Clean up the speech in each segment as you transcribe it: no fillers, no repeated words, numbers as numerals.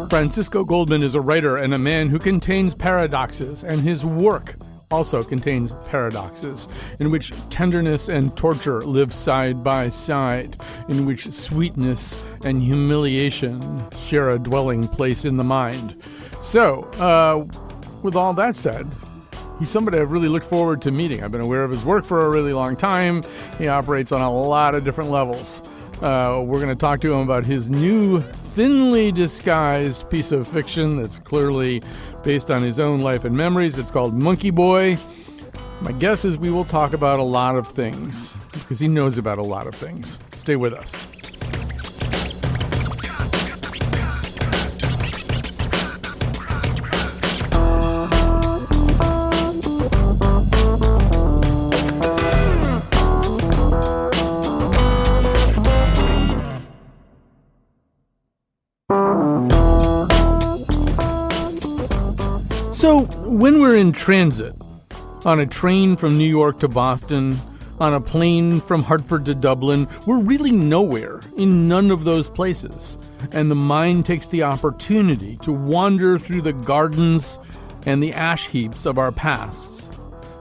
Francisco Goldman is a writer and a man who contains paradoxes, and his work also contains paradoxes, in which tenderness and torture live side by side, in which sweetness and humiliation share a dwelling place in the mind. So, with all that said, he's somebody I've really looked forward to meeting. I've been aware of his work for a really long time. He operates on a lot of different levels. We're going to talk to him about his new, thinly disguised piece of fiction that's clearly based on his own life and memories. It's called Monkey Boy. My guess is we will talk about a lot of things, because he knows about a lot of things. Stay with us. So when we're in transit, on a train from New York to Boston, on a plane from Hartford to Dublin, we're really nowhere in none of those places. And the mind takes the opportunity to wander through the gardens and the ash heaps of our pasts.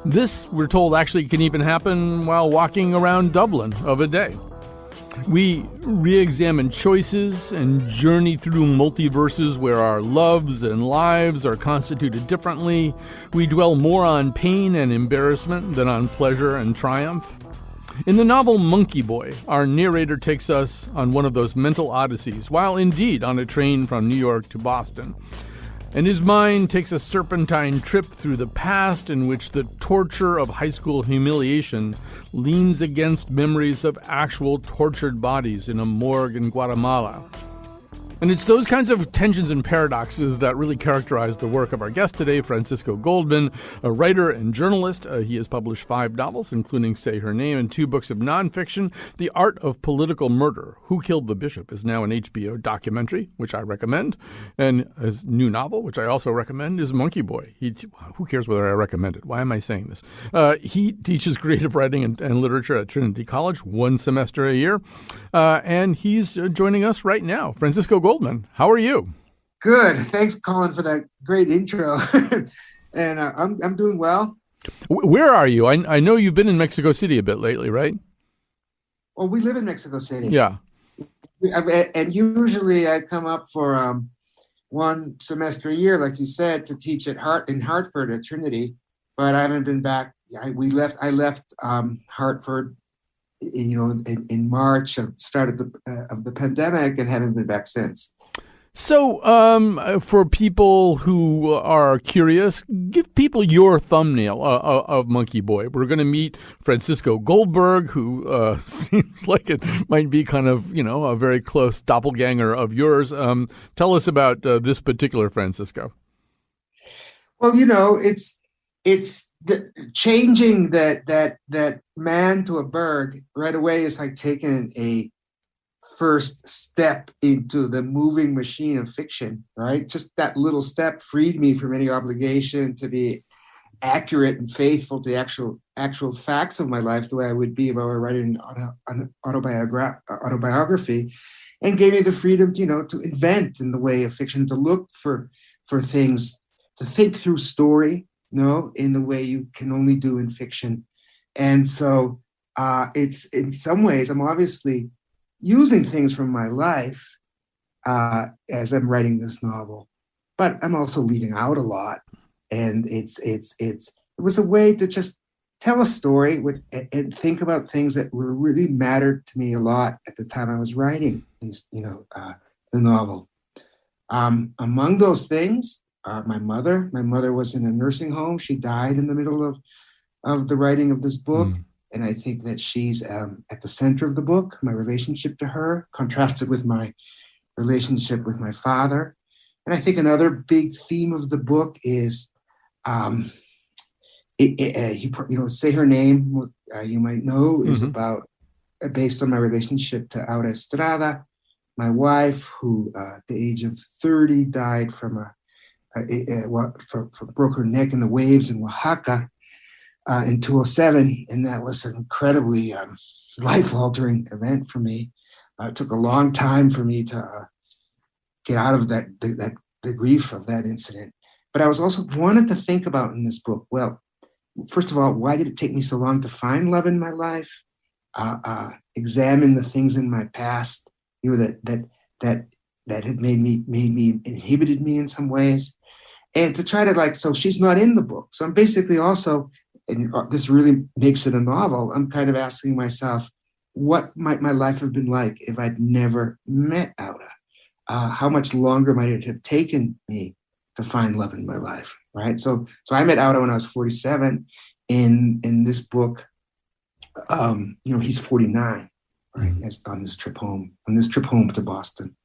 This, we're told, actually can even happen while walking around Dublin of a day. We re-examine choices and journey through multiverses where our loves and lives are constituted differently. We dwell more on pain and embarrassment than on pleasure and triumph. In the novel Monkey Boy, our narrator takes us on one of those mental odysseys, while indeed on a train from New York to Boston. And his mind takes a serpentine trip through the past in which the torture of high school humiliation leans against memories of actual tortured bodies in a morgue in Guatemala. And it's those kinds of tensions and paradoxes that really characterize the work of our guest today, Francisco Goldman, a writer and journalist. He has published 5 novels, including Say Her Name, and 2 books of nonfiction. The Art of Political Murder, Who Killed the Bishop, is now an HBO documentary, which I recommend. And his new novel, which I also recommend, is Monkey Boy. Who cares whether I recommend it? Why am I saying this? He teaches creative writing and literature at Trinity College, 1 semester a year. And he's joining us right now. Francisco Goldman, how are you? Good. Thanks, Colin, for that great intro. And I'm doing well. Where are you? I know you've been in Mexico City a bit lately, right? Well, we live in Mexico City. Yeah. And usually I come up for 1 semester a year, like you said, to teach in Hartford at Trinity. But I haven't been back. I left Hartford, in March, at the start of the pandemic, and haven't been back since. So, for people who are curious, give people your thumbnail of Monkey Boy. We're going to meet Francisco Goldberg, who seems like it might be kind of, a very close doppelganger of yours. Tell us about this particular Francisco. Well, it's changing that man to a berg right away is like taking a first step into the moving machine of fiction, right? Just that little step freed me from any obligation to be accurate and faithful to the actual facts of my life, the way I would be if I were writing an autobiography, and gave me the freedom, to invent in the way of fiction, to look for things, to think through story, in the way you can only do in fiction. And so it's, in some ways, I'm obviously using things from my life as I'm writing this novel, but I'm also leaving out a lot. And it was a way to just tell a story and think about things that were really mattered to me a lot at the time I was writing these, the novel. Among those things, my mother was in a nursing home. She died in the middle of the writing of this book. And I think that she's at the center of the book, my relationship to her, contrasted with my relationship with my father. And I think another big theme of the book is, Say Her Name, you might know, is about, based on my relationship to Aura Estrada, my wife, who at the age of 30 died from broke her neck in the waves in Oaxaca. In 2007, and that was an incredibly life-altering event for me. It took a long time for me to get out of the grief of that incident. But I was also wanted to think about in this book, well, first of all, why did it take me so long to find love in my life? Examine the things in my past, that had made me inhibited me in some ways, and to try to so she's not in the book. So I'm basically also, and this really makes it a novel, I'm kind of asking myself, what might my life have been like if I'd never met Auda? How much longer might it have taken me to find love in my life, right? So I met Auda when I was 47. In this book, he's 49, right? On this trip home to Boston.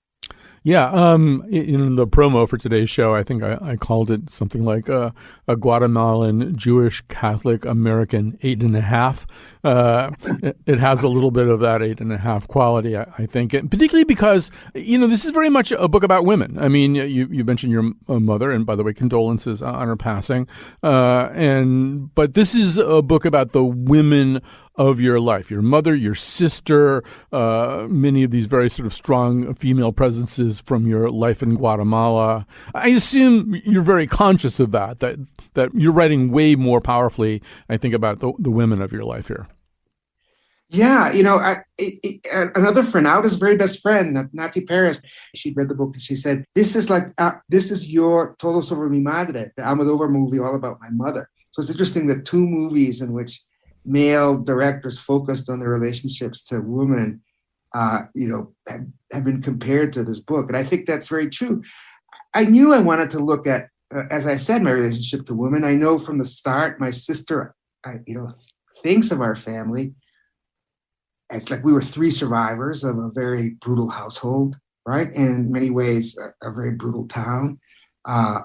Yeah, in the promo for today's show, I think I called it something like a Guatemalan Jewish Catholic American 8.5. It has a little bit of that 8.5 quality, I think, and particularly because this is very much a book about women. I mean, you mentioned your mother, and by the way, condolences on her passing. But this is a book about the women of your life, your mother, your sister, many of these very sort of strong female presences from your life in Guatemala. I assume you're very conscious of that you're writing way more powerfully, I think, about the women of your life here. Yeah, another friend, Auda's very best friend, Nati Paris, she'd read the book and she said, this is your Todo sobre mi madre, the Almodovar movie all about my mother. So it's interesting that two movies in which male directors focused on their relationships to women, have been compared to this book. And I think that's very true. I knew I wanted to look at, as I said, my relationship to women. I know from the start, my sister, thinks of our family as like we were three survivors of a very brutal household, right? And in many ways, a very brutal town. I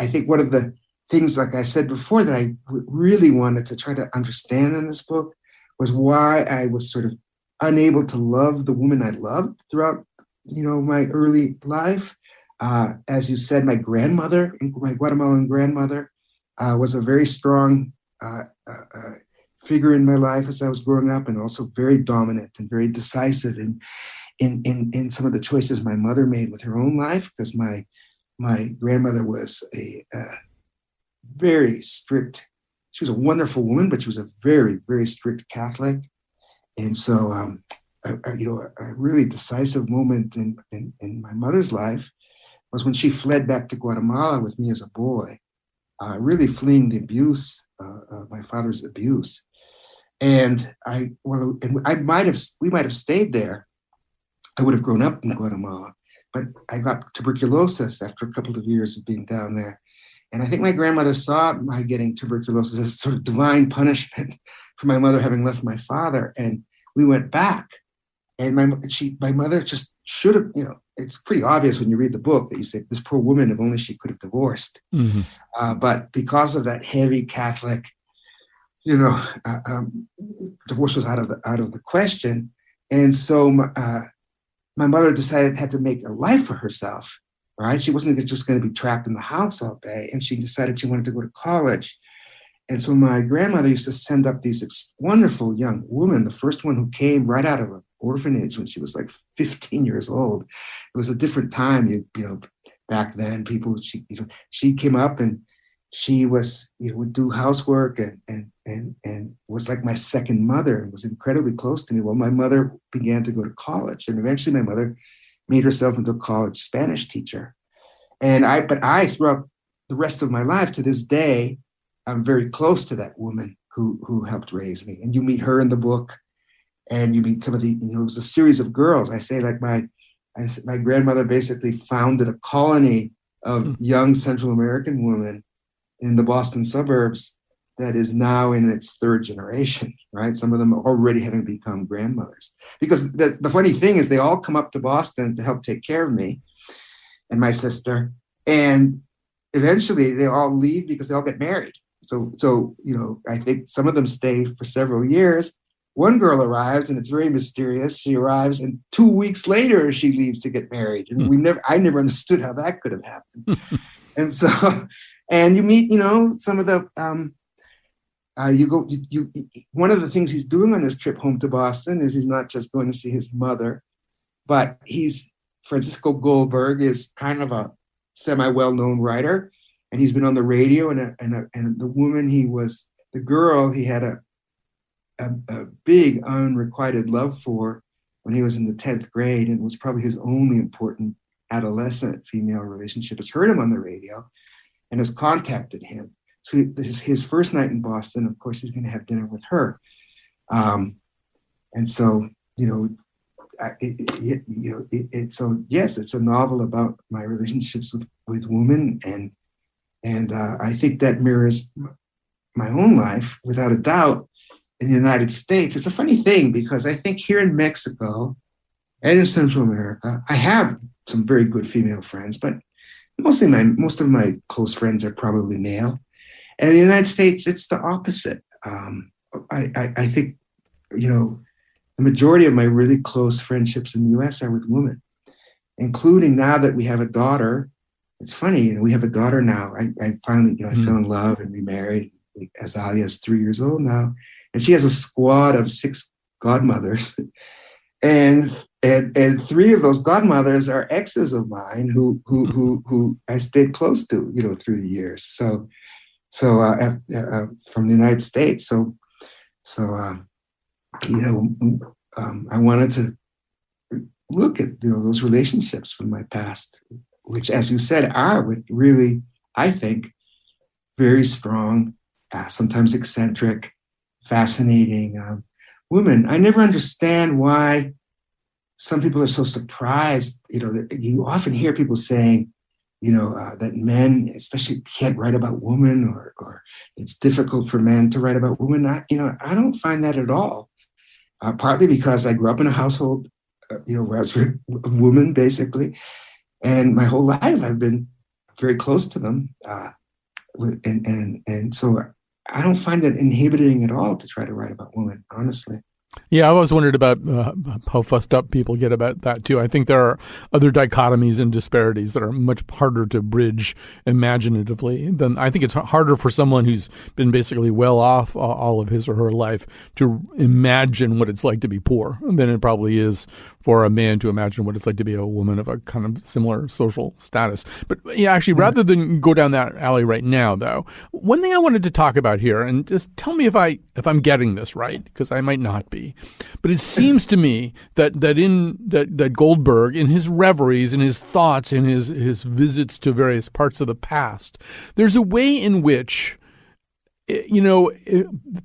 think one of the things, like I said before, that I really wanted to try to understand in this book was why I was sort of unable to love the woman I loved throughout, my early life. As you said, my grandmother, my Guatemalan grandmother, was a very strong figure in my life as I was growing up, and also very dominant and very decisive in some of the choices my mother made with her own life, because my grandmother was a very strict. She was a wonderful woman, but she was a very, very strict Catholic. And so, a really decisive moment in my mother's life was when she fled back to Guatemala with me as a boy, really fleeing the abuse, my father's abuse. And we might have stayed there. I would have grown up in Guatemala, but I got tuberculosis after a couple of years of being down there. And I think my grandmother saw my getting tuberculosis as sort of divine punishment for my mother having left my father. And we went back. And my mother just should have, it's pretty obvious when you read the book that you say, this poor woman, if only she could have divorced. Mm-hmm. But because of that heavy Catholic, divorce was out of the question. And so my mother had to make a life for herself. Right? She wasn't just going to be trapped in the house all day. And she decided she wanted to go to college. And so my grandmother used to send up these wonderful young women. The first one who came right out of an orphanage when she was like 15 years old. It was a different time, back then. She came up and she was, would do housework and was like my second mother and was incredibly close to me. Well, my mother began to go to college, and eventually my mother made herself into a college Spanish teacher. But I, throughout the rest of my life to this day, I'm very close to that woman who helped raise me. And you meet her in the book, and you meet some of the, it was a series of girls. I say, like my grandmother basically founded a colony of young Central American women in the Boston suburbs that is now in its third generation, right? Some of them are already having become grandmothers. Because the funny thing is they all come up to Boston to help take care of me and my sister. And eventually they all leave because they all get married. So I think some of them stay for several years. One girl arrives and it's very mysterious. She arrives and 2 weeks later she leaves to get married. And I never understood how that could have happened. And so, and you meet, some of the, one of the things he's doing on this trip home to Boston is he's not just going to see his mother, but he's Francisco Goldberg is kind of a semi-well-known writer, and he's been on the radio. And the woman the girl he had a big unrequited love for when he was in the 10th grade, and was probably his only important adolescent female relationship, has heard him on the radio and has contacted him. So this is his first night in Boston. Of course, he's going to have dinner with her. And so, so yes, it's a novel about my relationships with women, and I think that mirrors my own life without a doubt. In the United States, it's a funny thing because I think here in Mexico and in Central America, I have some very good female friends, but most of my close friends are probably male. And in the United States, it's the opposite. I think, the majority of my really close friendships in the U.S. are with women, including now that we have a daughter. It's funny, we have a daughter now. I finally, I fell in love and remarried. Azalea is 3 years old now, and she has a squad of 6 godmothers, and 3 of those godmothers are exes of mine who I stayed close to, through the years. So from the United States. I wanted to look at those relationships from my past, which, as you said, are with really, I think, very strong, sometimes eccentric, fascinating women. I never understand why some people are so surprised. You often hear people saying, that men especially can't write about women, or it's difficult for men to write about women. I don't find that at all. Partly because I grew up in a household, where I was a woman, basically, and my whole life I've been very close to them, and so I don't find it inhibiting at all to try to write about women, honestly. Yeah, I always wondered about how fussed up people get about that, too. I think there are other dichotomies and disparities that are much harder to bridge imaginatively than I think it's harder for someone who's been basically well off all of his or her life to imagine what it's like to be poor than it probably is for a man to imagine what it's like to be a woman of a kind of similar social status. But yeah, actually, rather than go down that alley right now, though, one thing I wanted to talk about here, and just tell me if I'm getting this right, because I might not be. But it seems to me that Goldberg, in his reveries, in his thoughts, in his visits to various parts of the past, there's a way in which,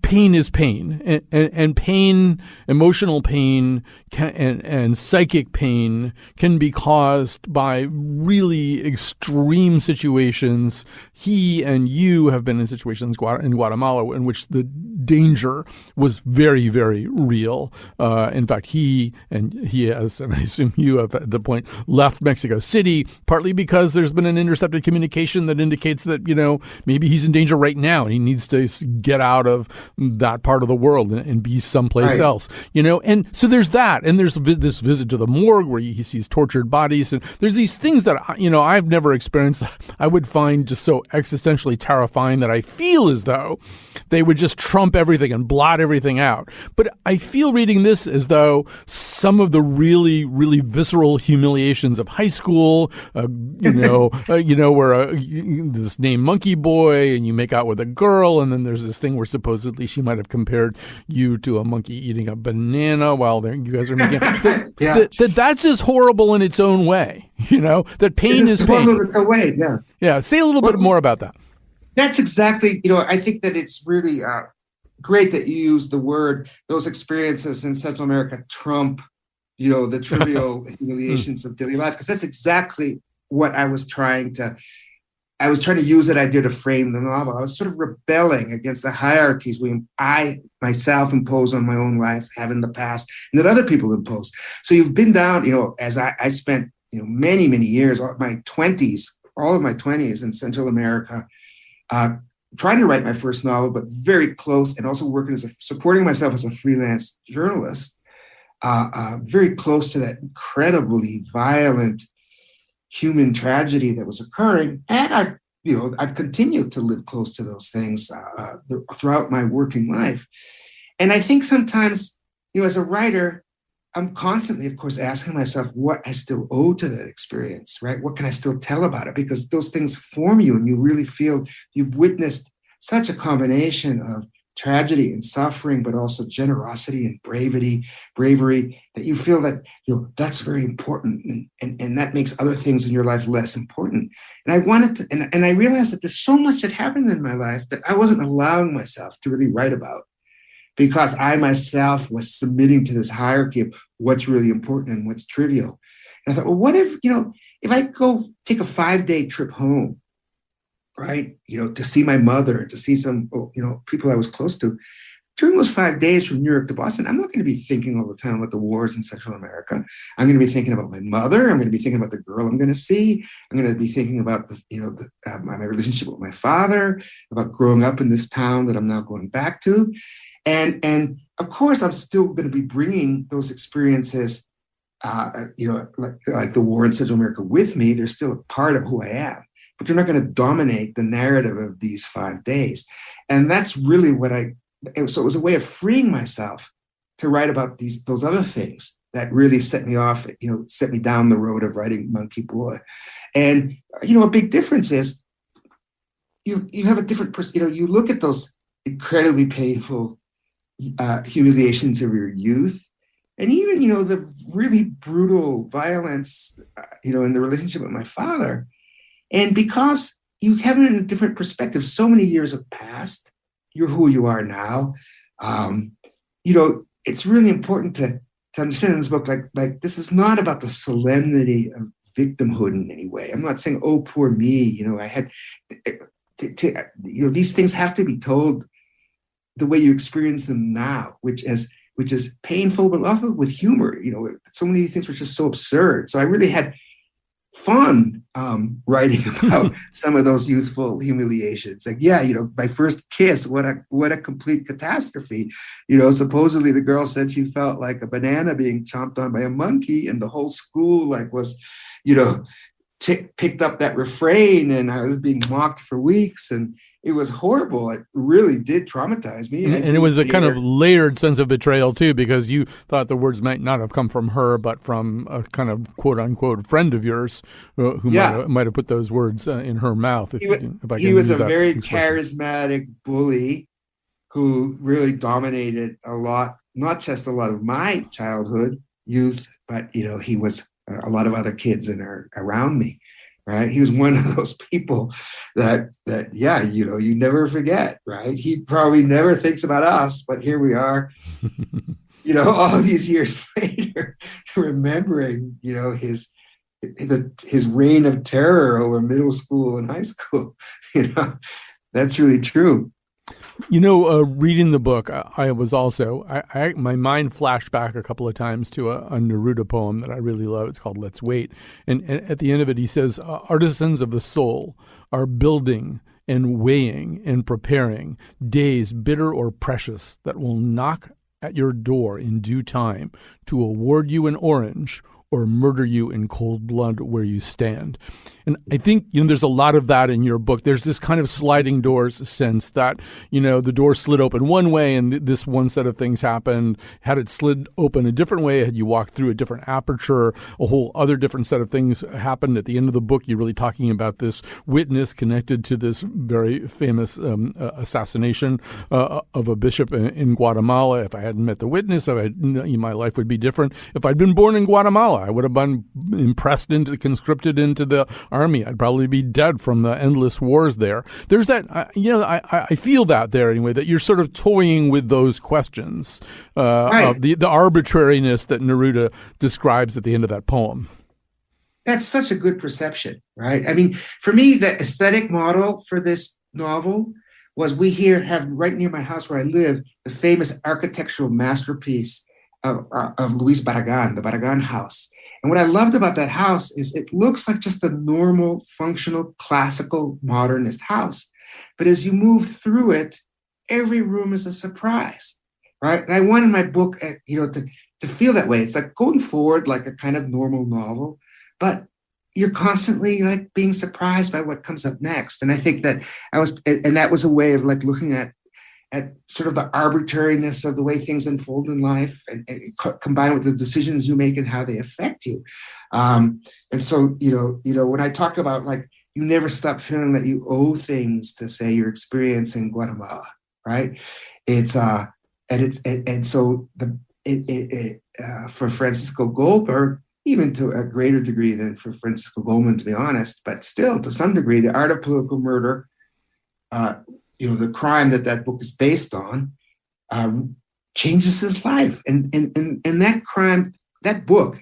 pain is pain, and pain, emotional pain, and psychic pain can be caused by really extreme situations. He and you have been in situations in Guatemala in which the danger was very, very real. In fact, he has, and I assume you have at the point, left Mexico City, partly because there's been an intercepted communication that indicates that, maybe he's in danger right now and he needs to get out of that part of the world and be someplace else, and so there's that. And there's this visit to the morgue where he sees tortured bodies. And there's these things that, I've never experienced that I would find just so existentially terrifying that I feel as though they would just trump everything and blot everything out. But I feel reading this as though some of the really, really visceral humiliations of high school, where this name Monkey Boy and you make out with a girl, and then there's this thing where supposedly she might have compared you to a monkey eating a banana while you guys are making that's just horrible in its own way. That pain is pain. In its own way, yeah. Yeah, say a little bit more about that. That's exactly, I think that it's really great that you use the word, those experiences in Central America trump, the trivial humiliations of daily life, because that's exactly what I was trying to use that idea to frame the novel. I was sort of rebelling against the hierarchies I myself impose on my own life, have in the past, and that other people impose. So you've been down, as I spent, many, many years, all of my 20s in Central America, trying to write my first novel, but very close, and also supporting myself as a freelance journalist, very close to that incredibly violent human tragedy that was occurring. And I've continued to live close to those things throughout my working life. And I think sometimes, as a writer, I'm constantly, of course, asking myself what I still owe to that experience, right? What can I still tell about it? Because those things form you, and you really feel you've witnessed such a combination of tragedy and suffering, but also generosity and bravery, that you feel that, that's very important, and that makes other things in your life less important. And I wanted to, and I realized that there's so much that happened in my life that I wasn't allowing myself to really write about, because I myself was submitting to this hierarchy of what's really important and what's trivial. And I thought, well, what if I go take a 5-day trip home, right? To see my mother, to see some, people I was close to. During those 5 days from New York to Boston, I'm not going to be thinking all the time about the wars in Central America. I'm going to be thinking about my mother. I'm going to be thinking about the girl I'm going to see. I'm going to be thinking about my relationship with my father, about growing up in this town that I'm now going back to. And of course, I'm still going to be bringing those experiences, like the war in Central America with me. They're still a part of who I am, but they're not going to dominate the narrative of these 5 days. And that's really so it was a way of freeing myself to write about those other things that really set me off, set me down the road of writing Monkey Boy. And, a big difference is you have a different, you look at those incredibly painful humiliations of your youth, and even the really brutal violence in the relationship with my father, and because you have it in a different perspective, so many years have passed, you're who you are now. It's really important to understand in this book, like this is not about the solemnity of victimhood in any way. I'm not saying, oh, poor me, I had these things have to be told the way you experience them now, which is painful, but also with humor. So many things were just so absurd. So I really had fun writing about some of those youthful humiliations. Like, my first kiss, what a complete catastrophe. Supposedly the girl said she felt like a banana being chomped on by a monkey, and the whole school was, picked up that refrain, and I was being mocked for weeks, and it was horrible. It really did traumatize me. And it was a kind of layered sense of betrayal too, because you thought the words might not have come from her, but from a kind of quote unquote friend of yours who might have put those words in her mouth. He was a very charismatic bully who really dominated a lot, not just a lot of my childhood, youth, but he was a lot of other kids around me. Right. He was one of those people that you never forget. Right. He probably never thinks about us, but here we are, all these years later, remembering, his reign of terror over middle school and high school. That's really true. Reading the book, I was also, my mind flashed back a couple of times to a Neruda poem that I really love. It's called Let's Wait. And at the end of it, he says, artisans of the soul are building and weighing and preparing days bitter or precious that will knock at your door in due time to award you an orange or murder you in cold blood where you stand. And I think, there's a lot of that in your book. There's this kind of sliding doors sense that, the door slid open one way and this one set of things happened. Had it slid open a different way, had you walked through a different aperture, a whole other different set of things happened. At the end of the book, you're really talking about this witness connected to this very famous assassination of a bishop in Guatemala. If I hadn't met the witness, my life would be different. If I'd been born in Guatemala, I would have been conscripted into the army. I'd probably be dead from the endless wars there. There's that, I feel that there anyway, that you're sort of toying with those questions right. of the arbitrariness that Neruda describes at the end of that poem. That's such a good perception, right? I mean, for me, the aesthetic model for this novel was we have right near my house where I live, the famous architectural masterpiece of Luis Barragan, the Barragan house. And what I loved about that house is it looks like just a normal, functional, classical, modernist house. But as you move through it, every room is a surprise, right? And I wanted my book, to feel that way. It's like going forward like a kind of normal novel, but you're constantly like being surprised by what comes up next. And I think that that was a way of like looking at at sort of the arbitrariness of the way things unfold in life, and combined with the decisions you make and how they affect you. And so, when I talk about like, you never stop feeling that you owe things to, say, your experience in Guatemala, right? For Francisco Goldberg, even to a greater degree than for Francisco Goldman, to be honest, but still to some degree, The Art of Political Murder, the crime that book is based on, changes his life. And that crime, that book,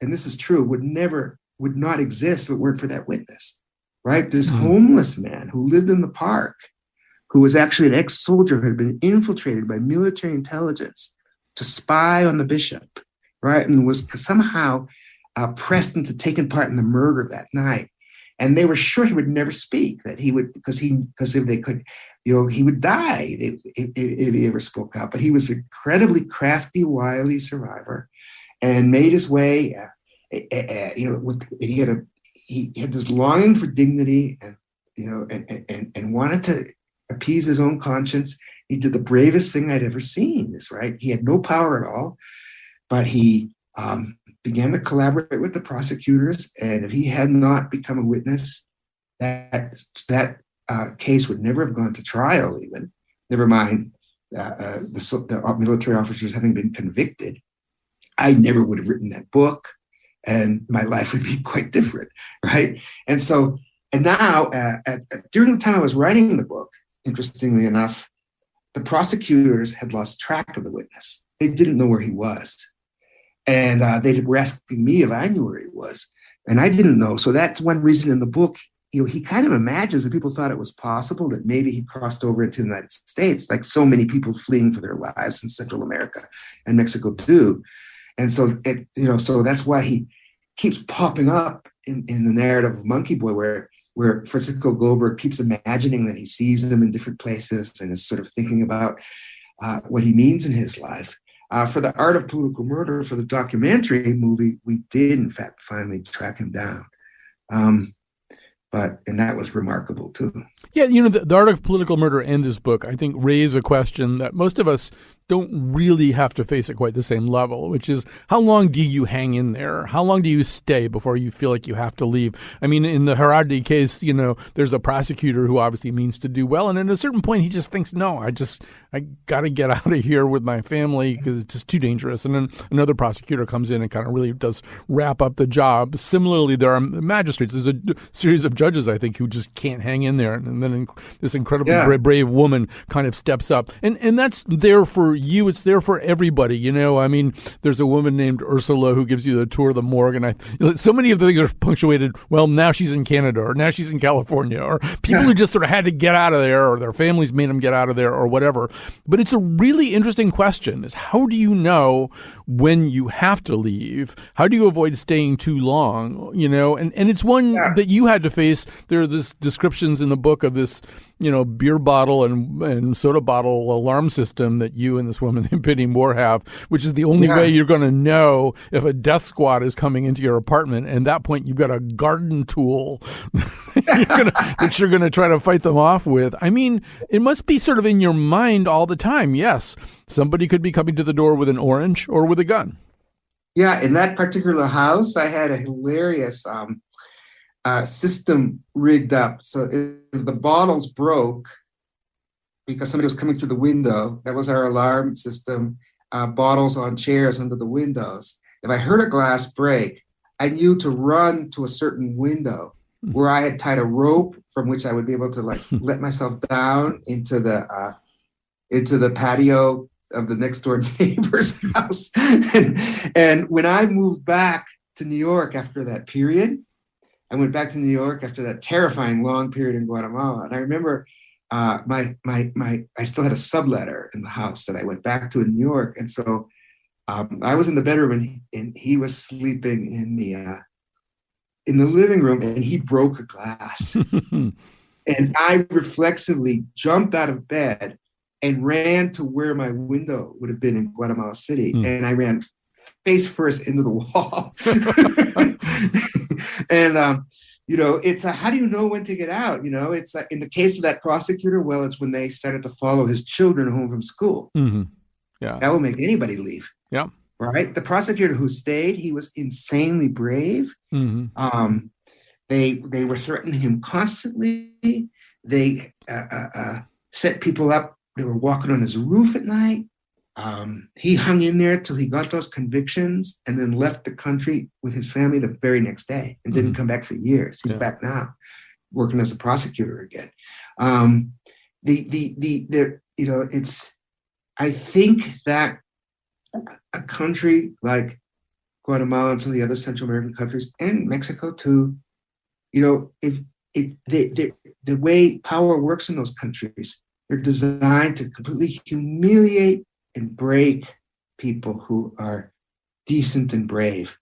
and this is true, would not exist if it weren't for that witness, right? This homeless man who lived in the park, who was actually an ex-soldier who had been infiltrated by military intelligence to spy on the bishop, right? And was somehow pressed into taking part in the murder that night. And they were sure he would never speak, that he would, because if they could, he would die if he ever spoke up. But he was an incredibly crafty, wily survivor, and made his way. He had this longing for dignity, and wanted to appease his own conscience. He did the bravest thing I'd ever seen. Is right. He had no power at all, but he began to collaborate with the prosecutors, and if he had not become a witness, that case would never have gone to trial. Even, never mind the military officers having been convicted. I never would have written that book, and my life would be quite different, right? And now, during the time I was writing the book, interestingly enough, the prosecutors had lost track of the witness. They didn't know where he was. And they were asking me if I knew where he was, and I didn't know. So that's one reason in the book, he kind of imagines that people thought it was possible that maybe he crossed over into the United States, like so many people fleeing for their lives in Central America and Mexico do. And so, so that's why he keeps popping up in the narrative of Monkey Boy, where Francisco Goldberg keeps imagining that he sees them in different places and is sort of thinking about what he means in his life. For The Art of Political Murder, for the documentary movie, we did, in fact, finally track him down. And that was remarkable, too. Yeah, the Art of Political Murder and this book, I think, raise a question that most of us don't really have to face at quite the same level, which is, how long do you hang in there? How long do you stay before you feel like you have to leave? I mean, in the Herardi case, there's a prosecutor who obviously means to do well. And at a certain point, he just thinks, no, I got to get out of here with my family because it's just too dangerous. And then another prosecutor comes in and kind of really does wrap up the job. Similarly, there are magistrates. There's a series of judges, I think, who just can't hang in there. And then this incredibly brave woman kind of steps up. And that's there for you. It's there for everybody. I mean, there's a woman named Ursula who gives you the tour of the morgue. And so many of the things are punctuated, well, now she's in Canada, or now she's in California, or people who just sort of had to get out of there, or their families made them get out of there, or whatever. But it's a really interesting question, is how do you know when you have to leave? How do you avoid staying too long? And it's one that you had to face. There are these descriptions in the book of this, beer bottle and soda bottle alarm system that you and this woman named Penny Moore have, which is the only way you're going to know if a death squad is coming into your apartment. And at that point, you've got a garden tool that you're going to try to fight them off with. I mean, it must be sort of in your mind all the time. Yes, somebody could be coming to the door with an orange or with a gun. Yeah, in that particular house, I had a hilarious system rigged up. So if the bottles broke because somebody was coming through the window, that was our alarm system, bottles on chairs under the windows. If I heard a glass break, I knew to run to a certain window where I had tied a rope from which I would be able to let myself down into the patio of the next door neighbor's house. And when I moved back to New York after that period, I went back to New York after that terrifying long period in Guatemala. And I remember I still had a subletter in the house that I went back to in New York. And so I was in the bedroom and he was sleeping in the living room, and he broke a glass. And I reflexively jumped out of bed and ran to where my window would have been in Guatemala City. And I ran face first into the wall. it's how do you know when to get out? It's in the case of that prosecutor, well, it's when they started to follow his children home from school. Mm-hmm. Yeah. That will make anybody leave. Yeah. Right. The prosecutor who stayed, he was insanely brave. Mm-hmm. They were threatening him constantly. They set people up. They were walking on his roof at night. He hung in there till he got those convictions and then left the country with his family the very next day and didn't come back for years. He's back now working as a prosecutor again. I think that a country like Guatemala and some of the other Central American countries and Mexico too, if the way power works in those countries, they're designed to completely humiliate and break people who are decent and brave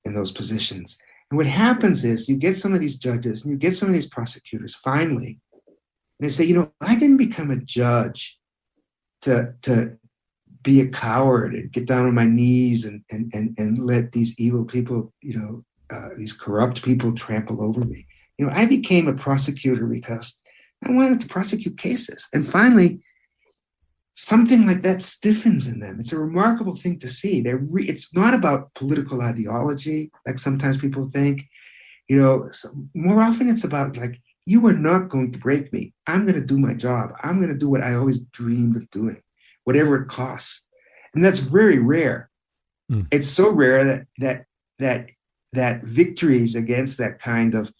in those positions. And what happens is you get some of these judges and you get some of these prosecutors finally, and they say, I didn't become a judge to be a coward and get down on my knees and let these evil people, these corrupt people trample over me. I became a prosecutor because I wanted to prosecute cases. And finally, something like that stiffens in them. It's a remarkable thing to see. It's not about political ideology, like sometimes people think. More often it's about like, you are not going to break me. I'm going to do my job. I'm going to do what I always dreamed of doing, whatever it costs. And that's very rare. It's so rare that victories against that kind of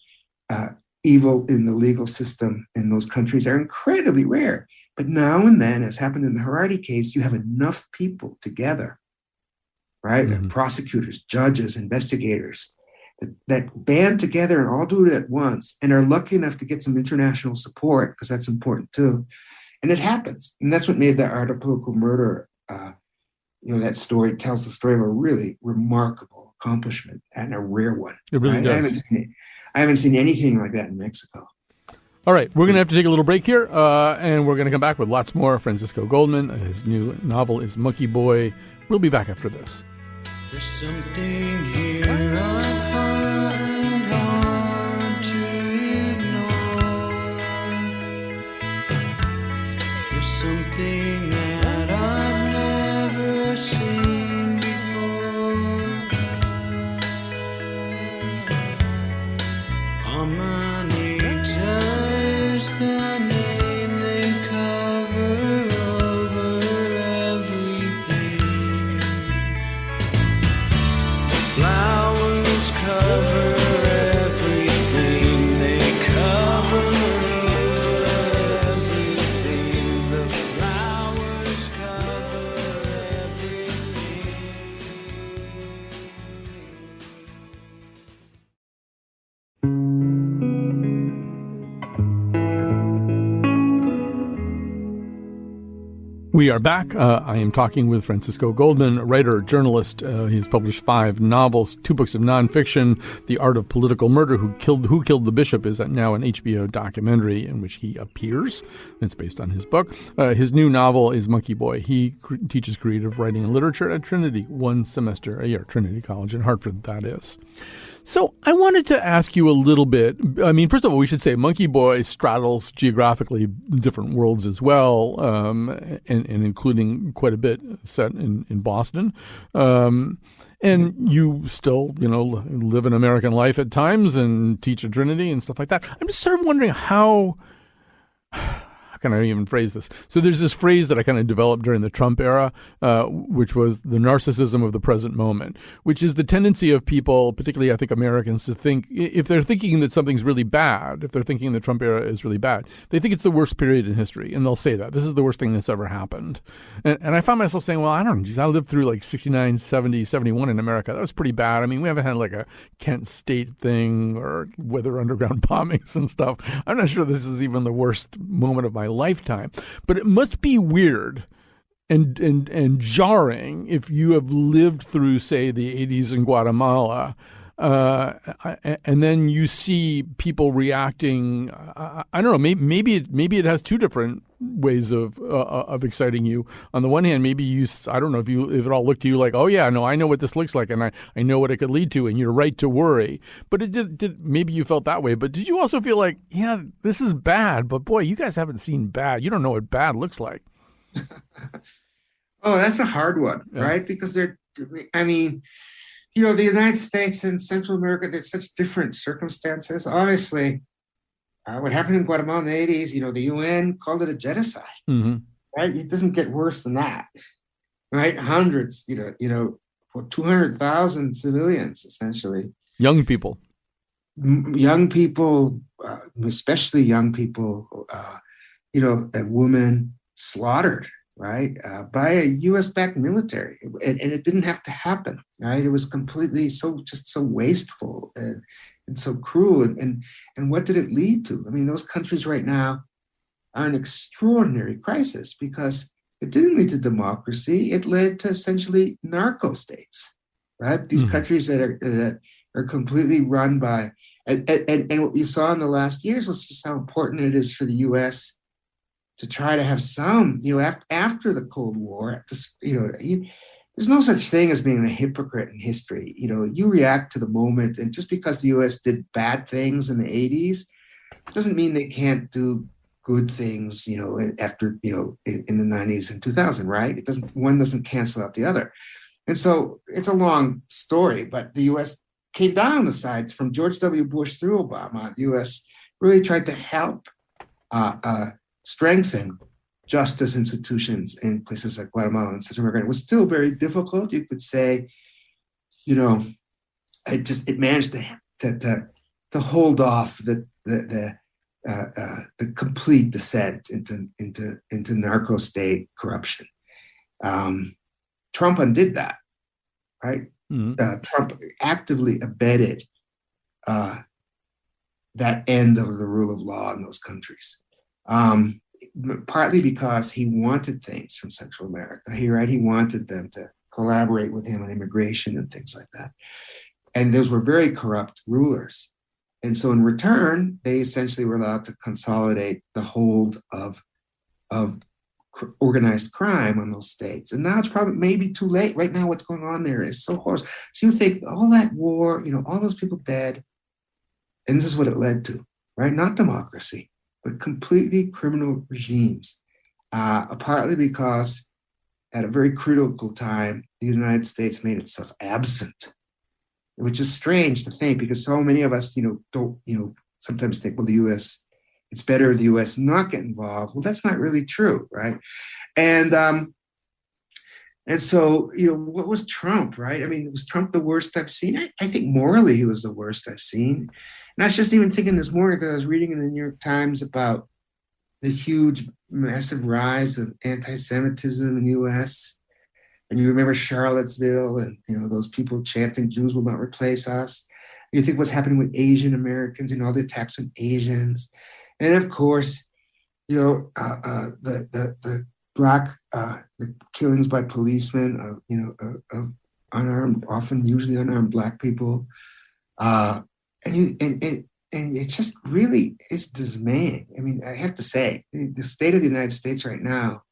evil in the legal system in those countries are incredibly rare. But now and then, as happened in the Harari case, you have enough people together, right? Mm-hmm. Prosecutors, judges, investigators, that band together and all do it at once and are lucky enough to get some international support, because that's important too. And it happens. And that's what made The Art of Political Murder, that story tells the story of a really remarkable accomplishment and a rare one. It really does. I haven't seen anything like that in Mexico. All right, we're going to have to take a little break here, and we're going to come back with lots more. Francisco Goldman, his new novel is Monkey Boy. We'll be back after this. There's something here I find hard to ignore. There's something that I've never seen before. Amanita is the name they cover over everything. Flowers cover everything, they cover over everything. The flowers cover everything. We are back. I am talking with Francisco Goldman, a writer, journalist. He's published 5 novels, 2 books of nonfiction. The Art of Political Murder, Who Killed the Bishop, is now an HBO documentary in which he appears. It's based on his book. His new novel is Monkey Boy. He teaches creative writing and literature at Trinity, 1 semester a year, Trinity College in Hartford, that is. So I wanted to ask you a little bit. I mean, first of all, we should say Monkey Boy straddles geographically different worlds as well, and including quite a bit set in Boston. And you still, live an American life at times and teach at Trinity and stuff like that. I'm just sort of wondering how can I even phrase this? So there's this phrase that I kind of developed during the Trump era, which was the narcissism of the present moment, which is the tendency of people, particularly I think Americans, to think, if they're thinking that something's really bad, if they're thinking the Trump era is really bad, they think it's the worst period in history. And they'll say that. This is the worst thing that's ever happened. And I found myself saying, well, I don't know, geez, I lived through like 69, 70, 71 in America. That was pretty bad. I mean, we haven't had like a Kent State thing or weather underground bombings and stuff. I'm not sure this is even the worst moment of my lifetime, but it must be weird and jarring if you have lived through, say, the 80s in Guatemala, and then you see people reacting. I don't know. Maybe it has two different ways of exciting you. On the one hand, maybe I don't know if it all looked to you like, oh yeah, no, I know what this looks like, and I know what it could lead to, and you're right to worry. But it did maybe you felt that way. But did you also feel like, yeah, this is bad, but boy, you guys haven't seen bad. You don't know what bad looks like. Oh, that's a hard one, Yeah. right? Because I mean, the United States and Central America, there's such different circumstances. Honestly, what happened in Guatemala in the 80s, the UN called it a genocide, Mm-hmm. right? It doesn't get worse than that, right? Hundreds, 200,000 civilians, essentially. Young people. Young people, especially young people, a woman slaughtered, right, by a U.S.-backed military, and it didn't have to happen, right? It was completely so wasteful and so cruel, and what did it lead to? I mean, those countries right now are in extraordinary crisis because it didn't lead to democracy; it led to essentially narco states, right? These countries that are completely run by, and what you saw in the last years was just how important it is for the U.S. to try to have some, after the Cold War, there's no such thing as being a hypocrite in history. You react to the moment, and just because the U.S. did bad things in the 80s doesn't mean they can't do good things, after, in the 90s and 2000, right? One doesn't cancel out the other. And so it's a long story, but the U.S. came down on the sides from George W. Bush through Obama. The U.S. really tried to help strengthen justice institutions in places like Guatemala and Central America. It was still very difficult. You could say, it managed to hold off the complete descent into narco state corruption. Trump undid that, right? Mm-hmm. Trump actively abetted that end of the rule of law in those countries. Partly because he wanted things from Central America. He wanted them to collaborate with him on immigration and things like that. And those were very corrupt rulers. And so in return, they essentially were allowed to consolidate the hold of organized crime on those states. And now it's probably maybe too late. Right now, what's going on there is so horrible. So you think all that war, all those people dead, and this is what it led to, right? Not democracy, but completely criminal regimes, partly because at a very critical time, the United States made itself absent, which is strange to think because so many of us, don't, sometimes think, well, the U.S., it's better the U.S. not get involved. Well, that's not really true, right? And so, what was Trump, right? I mean, was Trump the worst I've seen? I think morally he was the worst I've seen. And I was just even thinking this morning because I was reading in the New York Times about the huge, massive rise of anti-Semitism in the U.S. And you remember Charlottesville and, those people chanting, Jews will not replace us. You think what's happening with Asian Americans, all the attacks on Asians. And of course, the black, the killings by policemen of unarmed, often usually unarmed black people. And it just really is dismaying. I mean, I have to say, the state of the United States right now,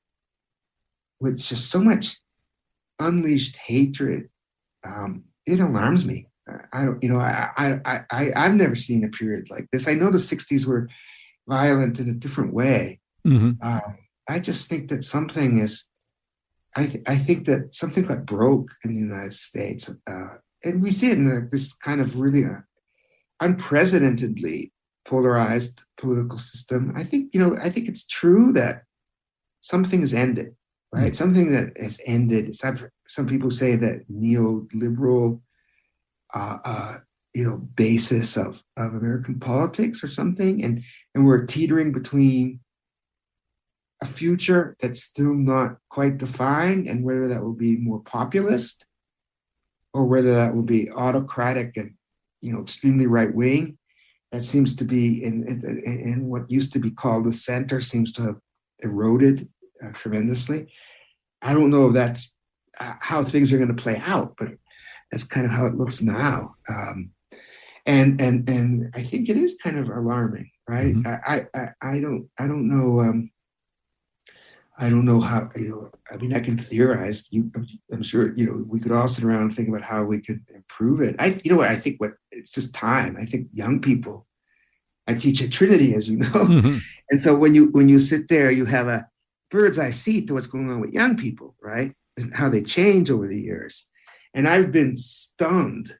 with just so much unleashed hatred, it alarms me. I've never seen a period like this. I know the 60s were violent in a different way. Mm-hmm. I just think that something is, I think that something got broke in the United States. And we see it in this kind of really unprecedentedly polarized political system. I think it's true that something has ended, right? Mm-hmm. Something that has ended. Some people say that neoliberal, basis of American politics or something. And we're teetering between a future that's still not quite defined and whether that will be more populist or whether that will be autocratic and, extremely right wing. That seems to be in what used to be called the center seems to have eroded tremendously. I don't know if that's how things are going to play out, but that's kind of how it looks now. and I think it is kind of alarming, right? I don't know. I don't know how, I mean, I can theorize. I'm sure, we could all sit around and think about how we could improve it. I think it's just time. I think young people, I teach at Trinity, as you know. Mm-hmm. And so when you sit there, you have a bird's eye seat to what's going on with young people, right? And how they change over the years. And I've been stunned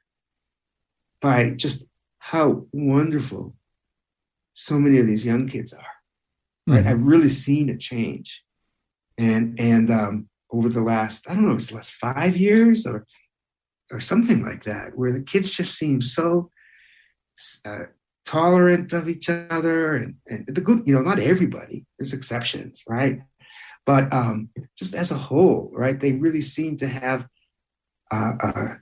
by just how wonderful so many of these young kids are, right? Mm-hmm. I've really seen a change. And over the last, I don't know, it's the last 5 years or something like that, where the kids just seem so tolerant of each other and the good, not everybody, there's exceptions, right? But just as a whole, right, they really seem to have, have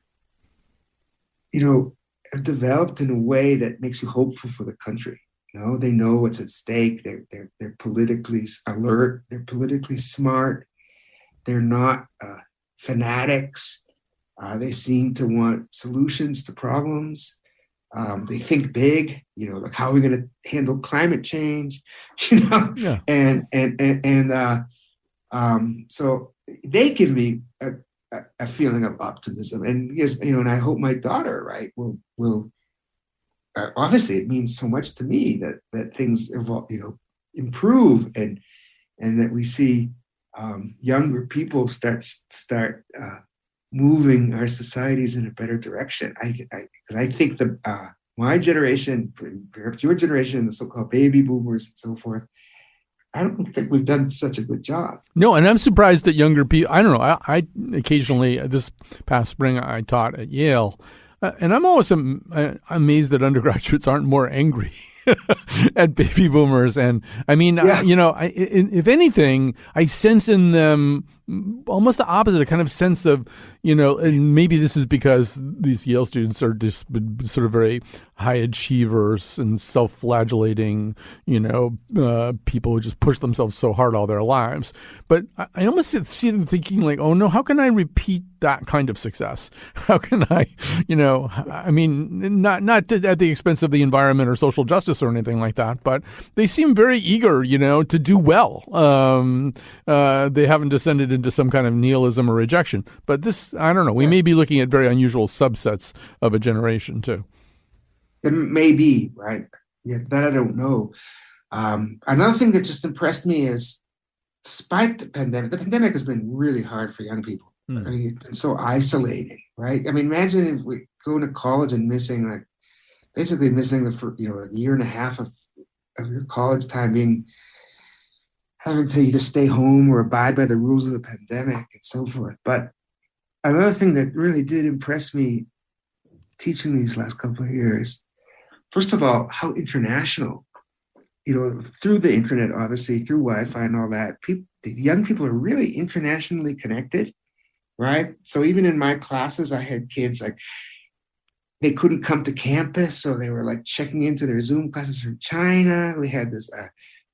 developed in a way that makes you hopeful for the country. They know what's at stake. They're politically alert. They're politically smart. They're not fanatics. They seem to want solutions to problems. They think big. Like how are we going to handle climate change? Yeah. So they give me a feeling of optimism, and yes, and I hope my daughter, right, will. Obviously, it means so much to me that things evolve, improve, and that we see younger people start moving our societies in a better direction. Because I think my generation, perhaps your generation, the so-called baby boomers and so forth, I don't think we've done such a good job. No, and I'm surprised that younger people. I don't know. I occasionally, this past spring, I taught at Yale. And I'm always amazed that undergraduates aren't more angry at baby boomers. And I mean, if anything, I sense in them almost the opposite, a kind of sense of, and maybe this is because these Yale students are just sort of very high achievers and self-flagellating, people who just push themselves so hard all their lives. But I almost see them thinking like, oh no, how can I repeat that kind of success? How can I, I mean, not at the expense of the environment or social justice or anything like that, but they seem very eager, to do well. They haven't descended into some kind of nihilism or rejection. But this, I don't know, we may be looking at very unusual subsets of a generation too. It may be, right? Yeah, that I don't know. Another thing that just impressed me is, despite the pandemic has been really hard for young people. I mean, it's been so isolating, right? I mean, imagine if we go to college and missing the a year and a half of your college time having to either stay home or abide by the rules of the pandemic and so forth. But another thing that really did impress me teaching these last couple of years, first of all, how international, through the internet, obviously, through Wi-Fi and all that, the young people are really internationally connected, right? So even in my classes, I had kids like, they couldn't come to campus, so they were like checking into their Zoom classes from China. We had this,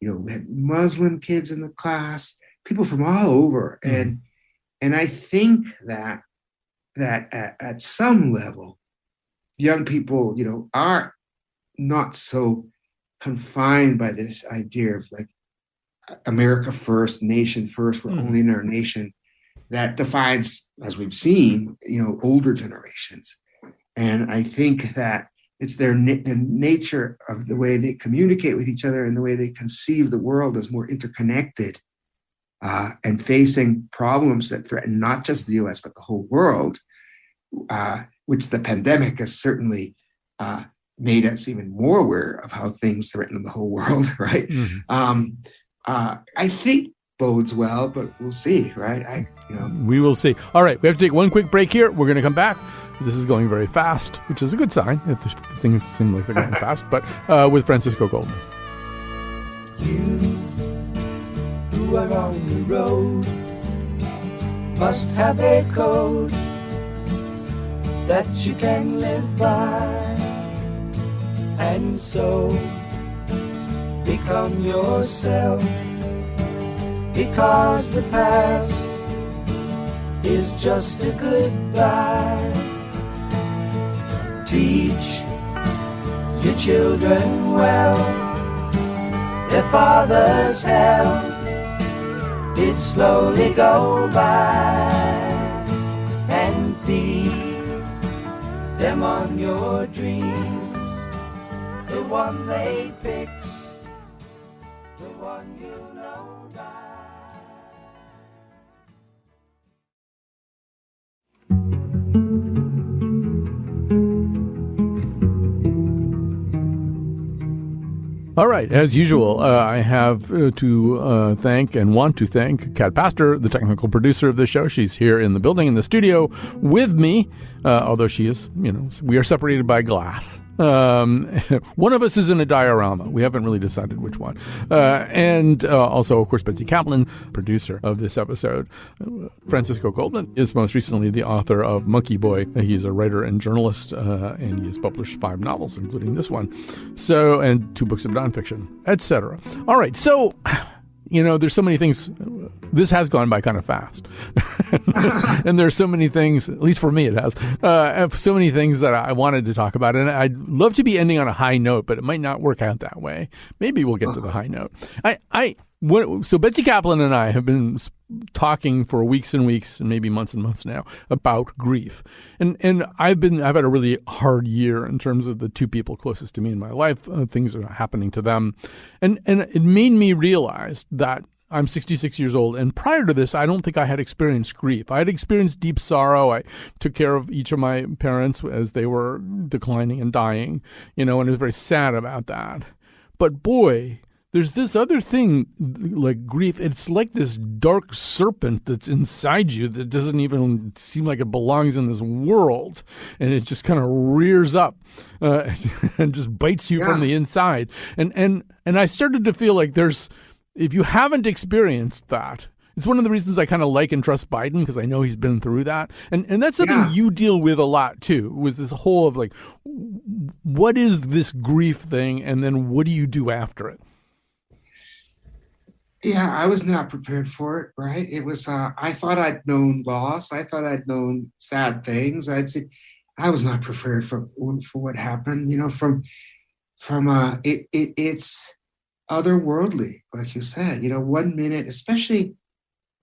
we had Muslim kids in the class, people from all over. And I think that at some level, young people, are not so confined by this idea of like America first, nation first, we're only in our nation, that defines, as we've seen, older generations. And I think that it's the nature of the way they communicate with each other and the way they conceive the world as more interconnected and facing problems that threaten not just the US, but the whole world, which the pandemic has certainly made us even more aware of how things threaten the whole world, right? I think bodes well, but we'll see, right? We will see. All right, we have to take one quick break here. We're going to come back. This is going very fast, which is a good sign if things seem like they're going fast, but with Francisco Goldman. You who are on the road must have a code that you can live by, and so become yourself, because the past is just a goodbye. Teach your children well, their father's hell did slowly go by, and feed them on your dreams, the one they picked, the one you know by. All right, as usual, I have to thank and want to thank Kat Pastor, the technical producer of the show. She's here in the building, in the studio with me, although she is, we are separated by glass. One of us is in a diorama. We haven't really decided which one. And also, of course, Betsy Kaplan, producer of this episode. Francisco Goldman is most recently the author of Monkey Boy. He's a writer and journalist, and he has published 5 novels, including this one. So, and 2 books of nonfiction, etc. All right, so there's so many things. This has gone by kind of fast. And there's so many things, at least for me it has, so many things that I wanted to talk about. And I'd love to be ending on a high note, but it might not work out that way. Maybe we'll get to the high note. So Betsy Kaplan and I have been talking for weeks and weeks and maybe months and months now about grief. And I've had a really hard year in terms of the 2 people closest to me in my life. Things are happening to them. And it made me realize that I'm 66 years old, and prior to this, I don't think I had experienced grief. I had experienced deep sorrow. I took care of each of my parents as they were declining and dying, and I was very sad about that. But boy, there's this other thing, like grief. It's like this dark serpent that's inside you that doesn't even seem like it belongs in this world. And it just kind of rears up and just bites you from the inside. And I started to feel like if you haven't experienced that, it's one of the reasons I kind of like and trust Biden, because I know he's been through that. And that's something you deal with a lot, too, was this whole of like, what is this grief thing? And then what do you do after it? Yeah, I was not prepared for it, right? It was, I thought I'd known loss. I thought I'd known sad things. I'd say I was not prepared for what happened, it's otherworldly, like you said, 1 minute, especially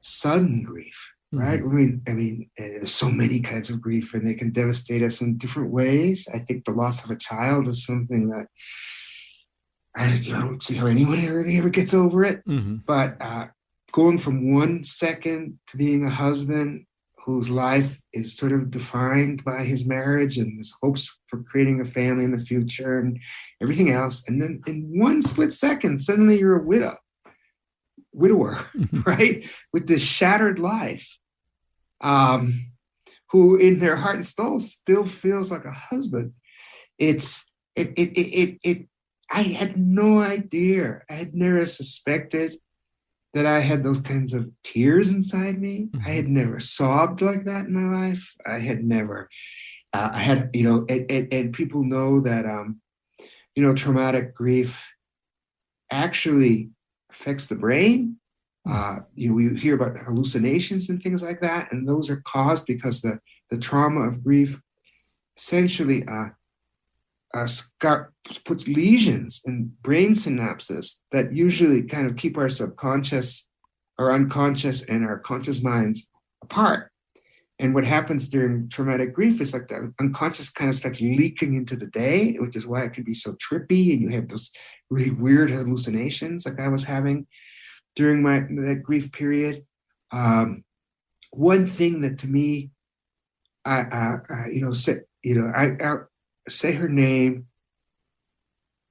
sudden grief, right? Mm-hmm. I mean, there's so many kinds of grief, and they can devastate us in different ways. I think the loss of a child is something that I don't see how anyone really ever gets over it. Mm-hmm. But going from 1 second to being a husband whose life is sort of defined by his marriage and his hopes for creating a family in the future and everything else. And then in 1 split second, suddenly you're a widower, right? With this shattered life, who in their heart and soul still feels like a husband. I had no idea. I had never suspected that I had those kinds of tears inside me. Mm-hmm. I had never sobbed like that in my life. I had never, and people know that, traumatic grief actually affects the brain. We hear about hallucinations and things like that, and those are caused because the trauma of grief essentially puts lesions in brain synapses that usually kind of keep our subconscious, our unconscious, and our conscious minds apart. And what happens during traumatic grief is like the unconscious kind of starts leaking into the day, which is why it can be so trippy, and you have those really weird hallucinations like I was having during that grief period. One thing that to me, I say her name,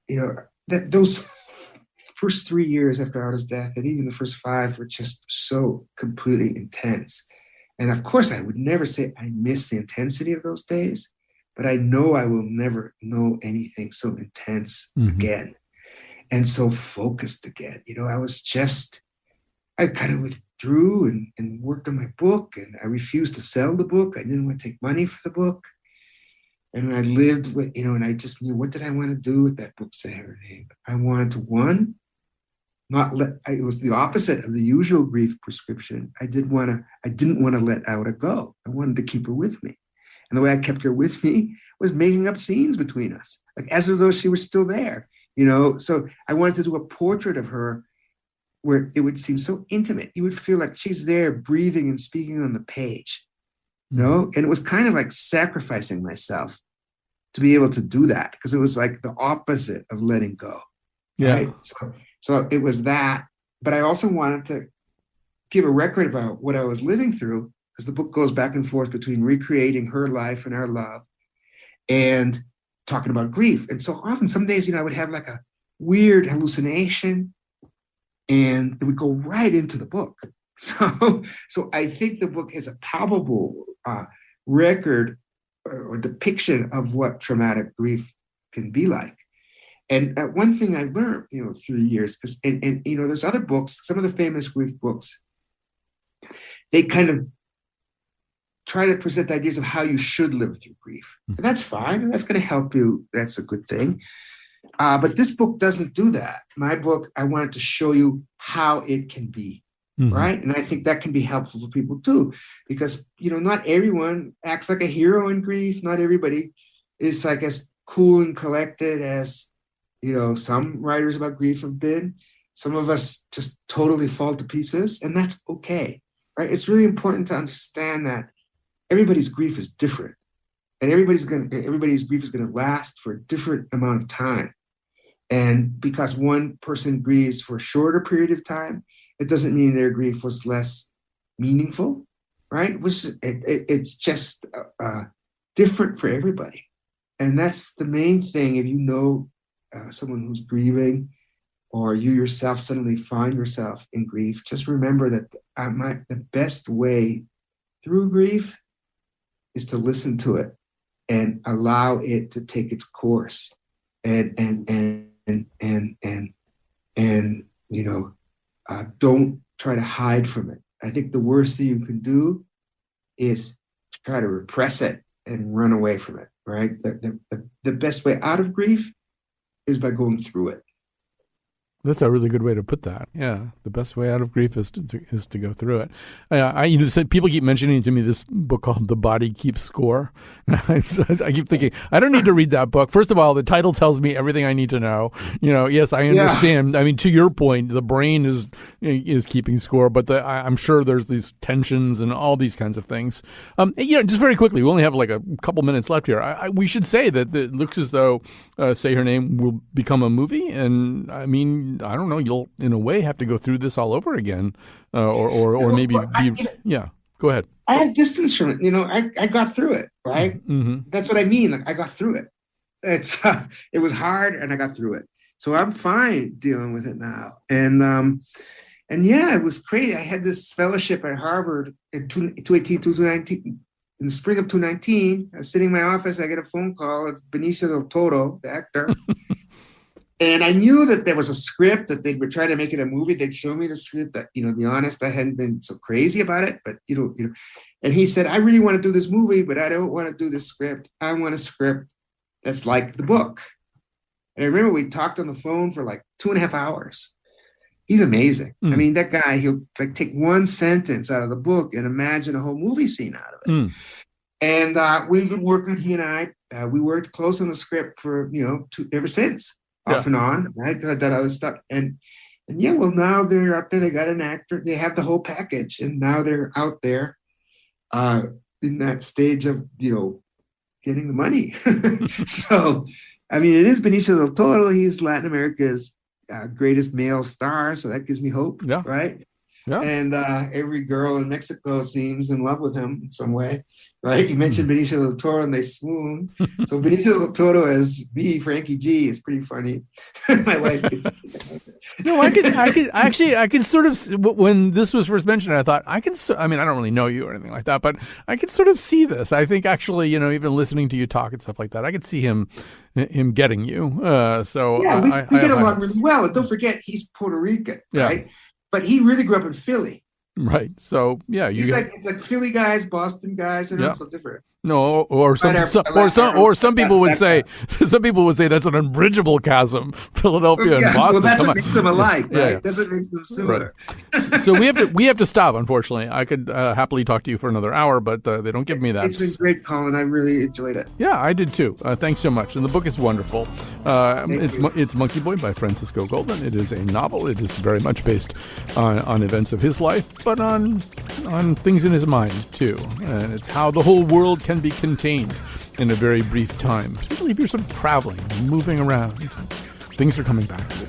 that those first 3 years after Arda's death, and even the first 5 were just so completely intense. And of course, I would never say I miss the intensity of those days, but I know I will never know anything so intense again and so focused again. I kind of withdrew and worked on my book, and I refused to sell the book. I didn't want to take money for the book. And I lived with, and I just knew, what did I want to do with that book, Say Her Name? I wanted to, it was the opposite of the usual grief prescription. I didn't want to let Auda go. I wanted to keep her with me. And the way I kept her with me was making up scenes between us, like as though she was still there, you know. So I wanted to do a portrait of her where it would seem so intimate. You would feel like she's there breathing and speaking on the page, you know? And it was kind of like sacrificing myself to be able to do that, because it was like the opposite of letting go. Yeah. Right? So it was that, but I also wanted to give a record about what I was living through, because the book goes back and forth between recreating her life and our love and talking about grief. And so often, some days, you know, I would have like a weird hallucination and it would go right into the book. So I think the book is a palpable record or depiction of what traumatic grief can be like. And one thing I learned, you know, through the years, because and you know, there's other books, some of the famous grief books, they kind of try to present ideas of how you should live through grief. And that's fine. That's going to help you. That's a good thing. But this book doesn't do that. My book, I wanted to show you how it can be, right? And I think that can be helpful for people too, because, you know, not everyone acts like a hero in grief. Not everybody is like as cool and collected as, you know, some writers about grief have been. Some of us just totally fall to pieces, and that's okay, right? It's really important to understand that everybody's grief is different, and everybody's grief is going to last for a different amount of time. And because one person grieves for a shorter period of time, it doesn't mean their grief was less meaningful, right? It's just different for everybody. And that's the main thing. If you know someone who's grieving, or you yourself suddenly find yourself in grief, just remember that the best way through grief is to listen to it and allow it to take its course, and you know, don't try to hide from it. I think the worst thing you can do is try to repress it and run away from it, right? The best way out of grief is by going through it. That's a really good way to put that. Yeah, the best way out of grief is to go through it. You know, people keep mentioning to me this book called "The Body Keeps Score." I keep thinking, I don't need to read that book. First of all, the title tells me everything I need to know. You know, yes, I understand. Yeah. I mean, to your point, the brain is keeping score, but I'm sure there's these tensions and all these kinds of things. You know, just very quickly, we only have like a couple minutes left here. We should say that it looks as though "Say Her Name" will become a movie, and I mean, I don't know, you'll in a way have to go through this all over again, or maybe go ahead. I have distance from it. You know, I got through it, right? Mm-hmm. That's what I mean. Like, I got through it. It was hard, and I got through it. So I'm fine dealing with it now. And yeah, it was crazy. I had this fellowship at Harvard in 2019. In the spring of 2019, I was sitting in my office. I get a phone call. It's Benicio del Toro, the actor. And I knew that there was a script, that they were trying to make it a movie. They'd show me the script. That, you know, to be honest, I hadn't been so crazy about it. But, you know, and he said, I really want to do this movie, but I don't want to do this script. I want a script that's like the book. And I remember we talked on the phone for like 2.5 hours. He's amazing. I mean, that guy, he'll like take one sentence out of the book and imagine a whole movie scene out of it. And we've been working, he and I, we worked close on the script for, you know, ever since. Off and on, right? Because I've done other stuff. And yeah, well, now they're up there. They got an actor. They have the whole package. And now they're out there in that stage of, you know, getting the money. So, I mean, it is Benicio del Toro. He's Latin America's greatest male star. So that gives me hope, right? Yeah. And every girl in Mexico seems in love with him in some way, right? You mentioned Benicio del Toro and they swoon. So Benicio del Toro as Frankie G is pretty funny. My wife gets No, I could sort of, when this was first mentioned, I thought, I mean, I don't really know you or anything like that, but I could sort of see this. I think actually, you know, even listening to you talk and stuff like that, I could see him getting you. So yeah, we get along really well. And don't forget, he's Puerto Rican, right? But he really grew up in Philly. Right. So, yeah. It's like Philly guys, Boston guys, and not so different. No, or some people would say that's an unbridgeable chasm. Philadelphia and Boston. Well, that's Come what on. makes them alike, right? Yeah. That's what makes them similar. Right. So we have to stop. Unfortunately, I could happily talk to you for another hour, but they don't give me that. It's been great, Colin. I really enjoyed it. Yeah, I did too. Thanks so much. And the book is wonderful. It's Monkey Boy by Francisco Goldman. It is a novel. It is very much based on events of his life, but on things in his mind too. And it's how the whole world can be contained in a very brief time, particularly if you're sort of traveling, moving around. Things are coming back to you.